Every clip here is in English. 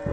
As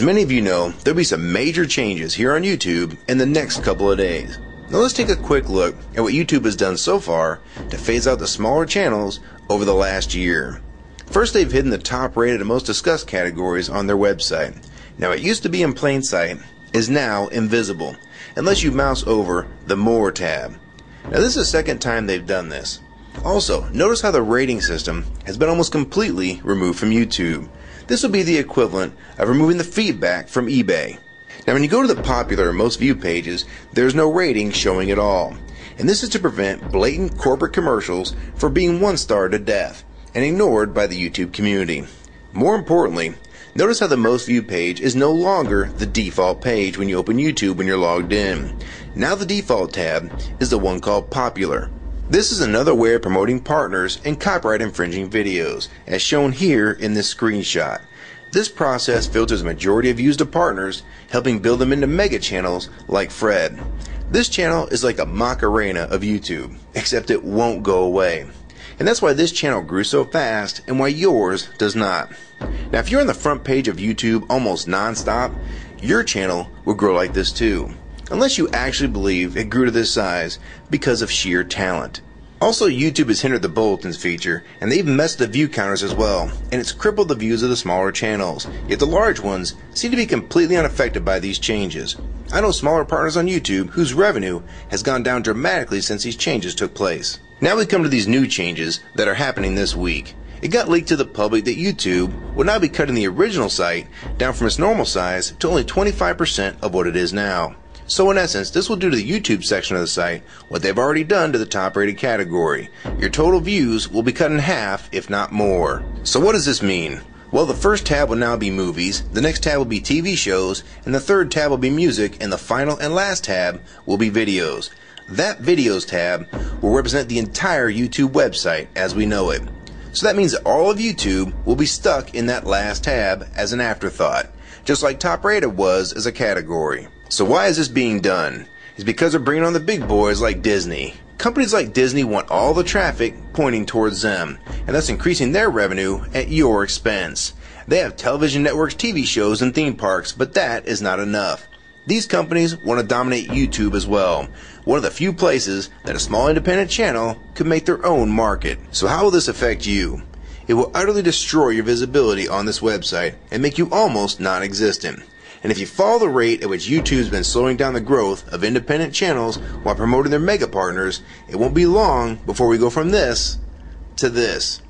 many of you know, there'll be some major changes here on YouTube in the next couple of days. Now let's take a quick look at what YouTube has done so far to phase out the smaller channels over the last year. First, they've hidden the top rated and most discussed categories on their website. Now it used to be in plain sight, is now invisible, unless you mouse over the More tab. Now this is the second time they've done this. Also, notice how the rating system has been almost completely removed from YouTube. This will be the equivalent of removing the feedback from eBay. Now when you go to the popular or most viewed pages, there's no rating showing at all. And this is to prevent blatant corporate commercials for being one-star to death and ignored by the YouTube community. More importantly, notice how the most viewed page is no longer the default page when you open YouTube when you're logged in. Now the default tab is the one called Popular. This is another way of promoting partners and copyright infringing videos, as shown here in this screenshot. This process filters a majority of views to partners, helping build them into mega channels like Fred. This channel is like a Macarena of YouTube, except it won't go away. And that's why this channel grew so fast and why yours does not. Now if you're on the front page of YouTube almost non-stop, your channel will grow like this too. Unless you actually believe it grew to this size because of sheer talent. Also, YouTube has hindered the bulletins feature, and they've messed the view counters as well, and it's crippled the views of the smaller channels, yet the large ones seem to be completely unaffected by these changes. I know smaller partners on YouTube whose revenue has gone down dramatically since these changes took place. Now we come to these new changes that are happening this week. It got leaked to the public that YouTube will now be cutting the original site down from its normal size to only 25% of what it is now. So in essence, this will do to the YouTube section of the site what they've already done to the top rated category. Your total views will be cut in half, if not more. So what does this mean? Well, the first tab will now be movies, the next tab will be TV shows, and the third tab will be music, and the final and last tab will be videos. That videos tab will represent the entire YouTube website as we know it. So that means that all of YouTube will be stuck in that last tab as an afterthought, just like top rated was as a category. So why is this being done? It's because they're bringing on the big boys like Disney. Companies like Disney want all the traffic pointing towards them, and thus increasing their revenue at your expense. They have television networks, TV shows, and theme parks, but that is not enough. These companies want to dominate YouTube as well, one of the few places that a small independent channel could make their own market. So how will this affect you? It will utterly destroy your visibility on this website and make you almost non-existent. And if you follow the rate at which YouTube's been slowing down the growth of independent channels while promoting their mega partners, it won't be long before we go from this to this.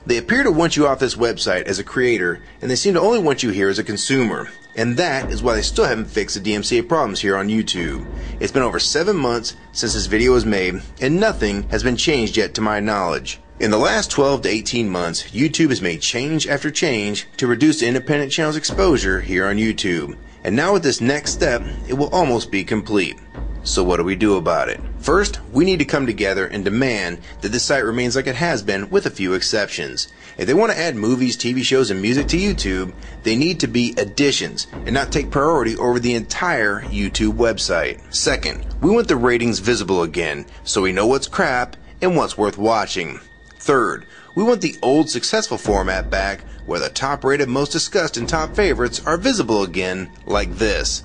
They appear to want you off this website as a creator, and they seem to only want you here as a consumer. And that is why they still haven't fixed the DMCA problems here on YouTube. It's been over 7 months since this video was made, and nothing has been changed yet to my knowledge. In the last 12 to 18 months, YouTube has made change after change to reduce the independent channel's exposure here on YouTube. And now with this next step, it will almost be complete. So what do we do about it? First, we need to come together and demand that this site remains like it has been with a few exceptions. If they want to add movies, TV shows, and music to YouTube, they need to be additions and not take priority over the entire YouTube website. Second, we want the ratings visible again so we know what's crap and what's worth watching. Third, we want the old successful format back where the top rated, most discussed, and top favorites are visible again like this.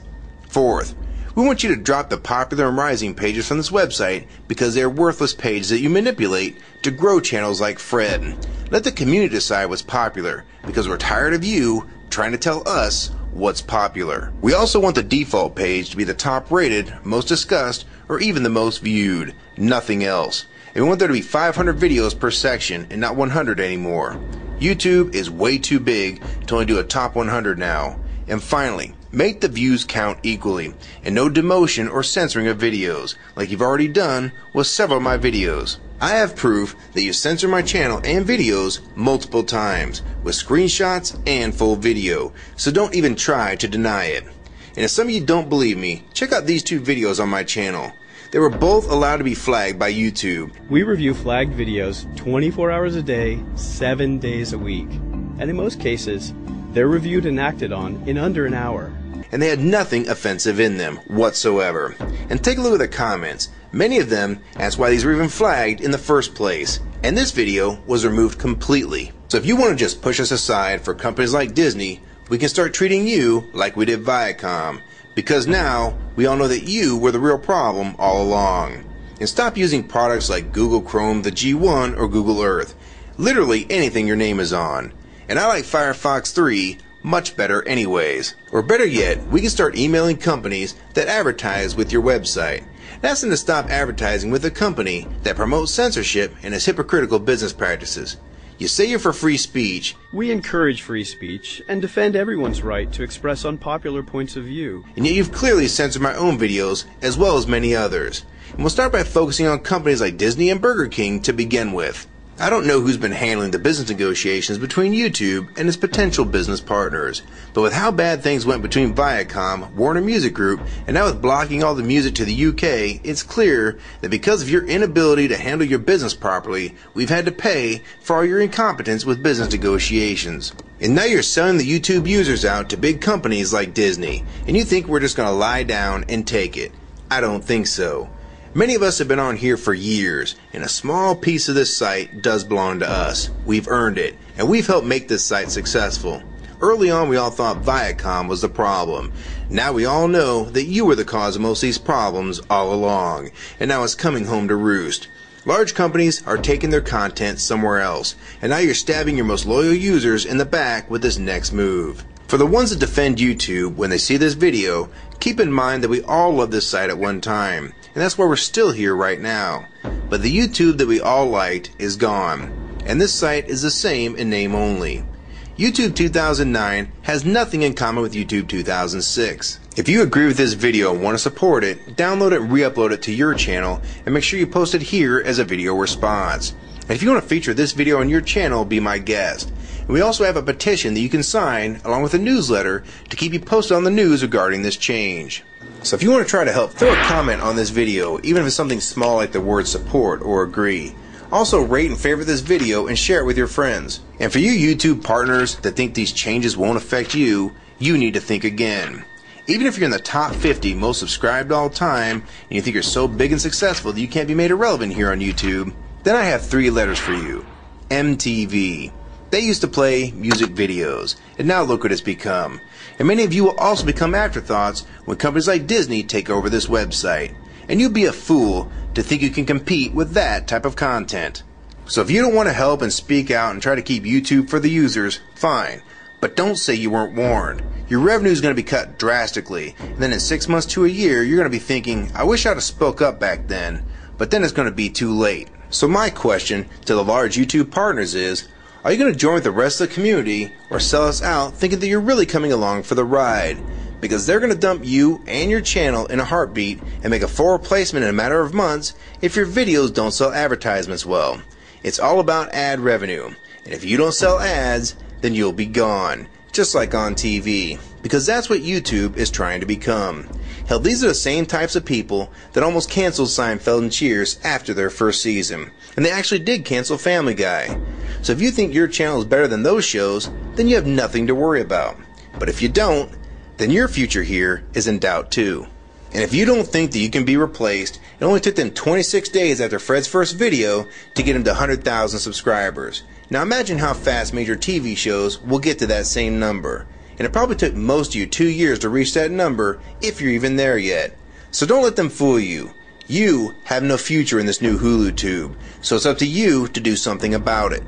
Fourth, we want you to drop the popular and rising pages from this website because they are worthless pages that you manipulate to grow channels like Fred. Let the community decide what's popular because we're tired of you trying to tell us what's popular. We also want the default page to be the top rated, most discussed, or even the most viewed. Nothing else. And we want there to be 500 videos per section and not 100 anymore. YouTube is way too big to only do a top 100 now. And finally, make the views count equally, and no demotion or censoring of videos, like you've already done with several of my videos. I have proof that you censor my channel and videos multiple times, with screenshots and full video, so don't even try to deny it. And if some of you don't believe me, check out these two videos on my channel. They were both allowed to be flagged by YouTube. We review flagged videos 24 hours a day, 7 days a week. And in most cases, they're reviewed and acted on in under an hour. and they had nothing offensive in them whatsoever. And take a look at the comments. Many of them asked why these were even flagged in the first place, and this video was removed completely. So if you want to just push us aside for companies like Disney, we can start treating you like we did Viacom, because now we all know that you were the real problem all along. And stop using products like Google Chrome, the G1, or Google Earth. Literally anything your name is on. And I like Firefox 3 much better anyways. Or better yet, we can start emailing companies that advertise with your website. Ask them to stop advertising with a company that promotes censorship and has hypocritical business practices. You say you're for free speech. We encourage free speech and defend everyone's right to express unpopular points of view. And yet you've clearly censored my own videos as well as many others. And we'll start by focusing on companies like Disney and Burger King to begin with. I don't know who's been handling the business negotiations between YouTube and its potential business partners, but with how bad things went between Viacom, Warner Music Group, and now with blocking all the music to the UK, it's clear that because of your inability to handle your business properly, we've had to pay for all your incompetence with business negotiations. And now you're selling the YouTube users out to big companies like Disney, and you think we're just going to lie down and take it. I don't think so. Many of us have been on here for years, and a small piece of this site does belong to us. We've earned it, and we've helped make this site successful. Early on, we all thought Viacom was the problem. Now we all know that you were the cause of most of these problems all along, and now it's coming home to roost. Large companies are taking their content somewhere else, and now you're stabbing your most loyal users in the back with this next move. For the ones that defend YouTube when they see this video, keep in mind that we all loved this site at one time, and that's why we're still here right now. But the YouTube that we all liked is gone, and this site is the same in name only. YouTube 2009 has nothing in common with YouTube 2006. If you agree with this video and want to support it, download it and re-upload it to your channel, and make sure you post it here as a video response. And if you want to feature this video on your channel, be my guest. And we also have a petition that you can sign along with a newsletter to keep you posted on the news regarding this change. So if you want to try to help, throw a comment on this video, even if it's something small like the word support or agree. Also rate and favorite this video and share it with your friends. And for you YouTube partners that think these changes won't affect you, you need to think again. Even if you're in the top 50 most subscribed all time, and you think you're so big and successful that you can't be made irrelevant here on YouTube, then I have 3 letters for you. MTV. They used to play music videos, and now look what it's become. And many of you will also become afterthoughts when companies like Disney take over this website. And you'd be a fool to think you can compete with that type of content. So if you don't want to help and speak out and try to keep YouTube for the users, fine. But don't say you weren't warned. Your revenue is going to be cut drastically, and then in 6 months to a year, you're going to be thinking, I wish I'd have spoke up back then. But then it's going to be too late. So my question to the large YouTube partners is, are you going to join with the rest of the community or sell us out thinking that you're really coming along for the ride? Because they're going to dump you and your channel in a heartbeat and make a full replacement in a matter of months if your videos don't sell advertisements well. It's all about ad revenue, and if you don't sell ads, then you'll be gone, just like on TV, because that's what YouTube is trying to become. Hell, these are the same types of people that almost canceled Seinfeld and Cheers after their first season, and they actually did cancel Family Guy. So if you think your channel is better than those shows, then you have nothing to worry about. But if you don't, then your future here is in doubt too. And if you don't think that you can be replaced, it only took them 26 days after Fred's first video to get him to 100,000 subscribers. Now imagine how fast major TV shows will get to that same number. And it probably took most of you 2 years to reach that number, if you're even there yet. So don't let them fool you. You have no future in this new Hulu tube, so it's up to you to do something about it.